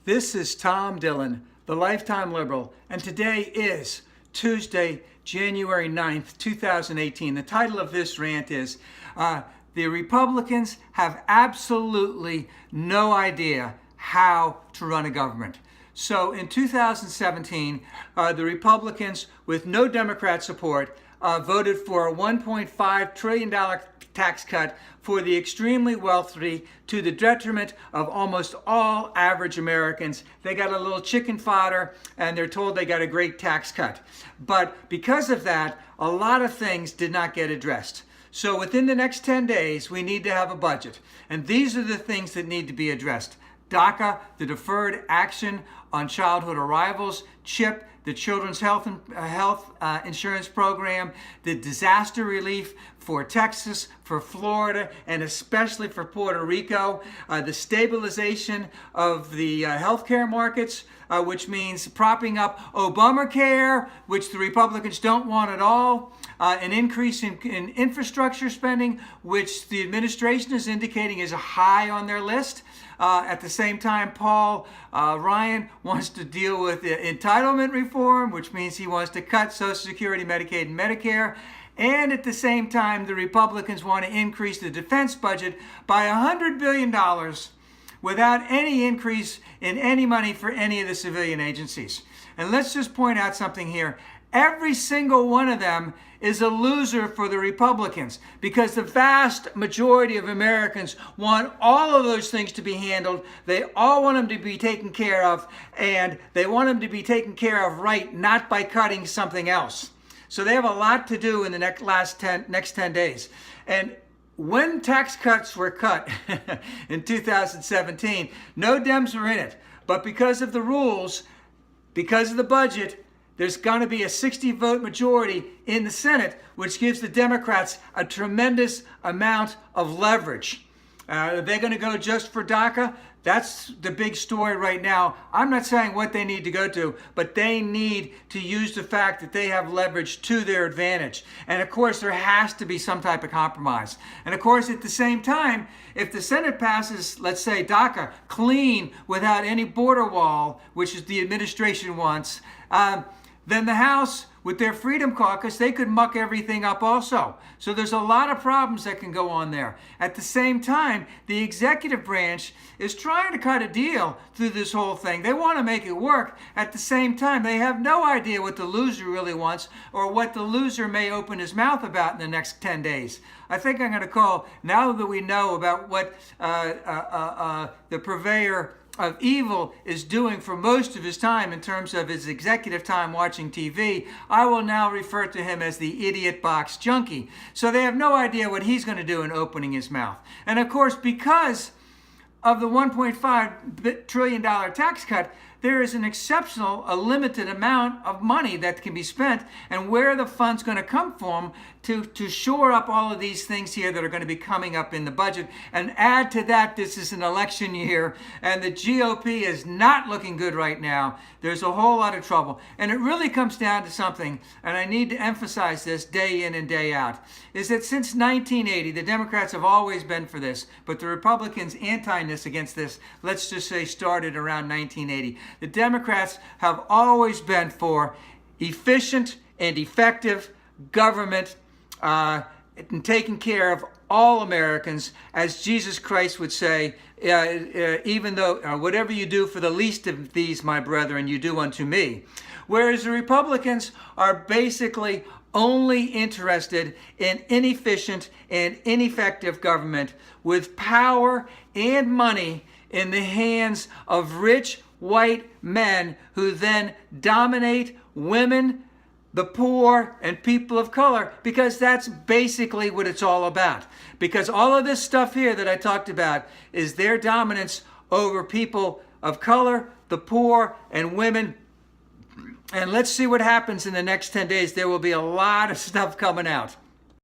This is Tom Dillon, the Lifetime Liberal, and today is Tuesday, January 9th, 2018. The title of this rant is, the Republicans have absolutely no idea how to run a government. So in 2017, the Republicans, with no Democrat support, voted for a $1.5 trillion tax cut for the extremely wealthy to the detriment of almost all average Americans. They got a little chicken fodder and they're told they got a great tax cut. But because of that, a lot of things did not get addressed. So within the next 10 days, we need to have a budget. And these are the things that need to be addressed. DACA, the Deferred Action on Childhood Arrivals, CHIP, the Children's Health Insurance Program, the disaster relief for Texas, for Florida, and especially for Puerto Rico, the stabilization of the healthcare markets, which means propping up Obamacare, which the Republicans don't want at all, an increase in infrastructure spending, which the administration is indicating is high on their list. At the same time, Paul Ryan wants to deal with the entitlement reform, which means he wants to cut Social Security, Medicaid, and Medicare. And at the same time, the Republicans want to increase the defense budget by $100 billion without any increase in any money for any of the civilian agencies. And let's just point out something here. Every single one of them is a loser for the Republicans because the vast majority of Americans want all of those things to be handled. They all want them to be taken care of, and they want them to be taken care of right, not by cutting something else. So they have a lot to do in the next 10 days. And when tax cuts were cut in 2017, no Dems were in it. But because of the rules, because of the budget, there's going to be a 60-vote majority in the Senate, which gives the Democrats a tremendous amount of leverage. Are they going to go just for DACA? That's the big story right now. I'm not saying what they need to go to, but they need to use the fact that they have leverage to their advantage. And of course, there has to be some type of compromise. And of course, at the same time, if the Senate passes, let's say DACA, clean, without any border wall, which is the administration wants, then the House, with their Freedom Caucus, they could muck everything up also. So there's a lot of problems that can go on there. At the same time, the executive branch is trying to cut a deal through this whole thing. They want to make it work. At the same time, they have no idea what the loser really wants or what the loser may open his mouth about in the next 10 days. I think I'm going to call, now that we know about what the purveyor of evil is doing for most of his time in terms of his executive time watching TV, I will now refer to him as the idiot box junkie. So they have no idea what he's going to do in opening his mouth. And of course, because of the $1.5 trillion tax cut, there is an exceptional, a limited amount of money that can be spent, and where are the funds going to come from to shore up all of these things here that are going to be coming up in the budget. And add to that, this is an election year, and the GOP is not looking good right now. There's a whole lot of trouble. And it really comes down to something, and I need to emphasize this day in and day out, is that since 1980, the Democrats have always been for this, but the Republicans' anti-ness against this, let's just say, started around 1980. The Democrats have always been for efficient and effective government and taking care of all Americans, as Jesus Christ would say, even though whatever you do for the least of these, my brethren, you do unto me. Whereas the Republicans are basically only interested in inefficient and ineffective government with power and money in the hands of rich white men who then dominate women, the poor, and people of color, because that's basically what it's all about. Because all of this stuff here that I talked about is their dominance over people of color, the poor, and women. And let's see what happens in the next 10 days. There will be a lot of stuff coming out.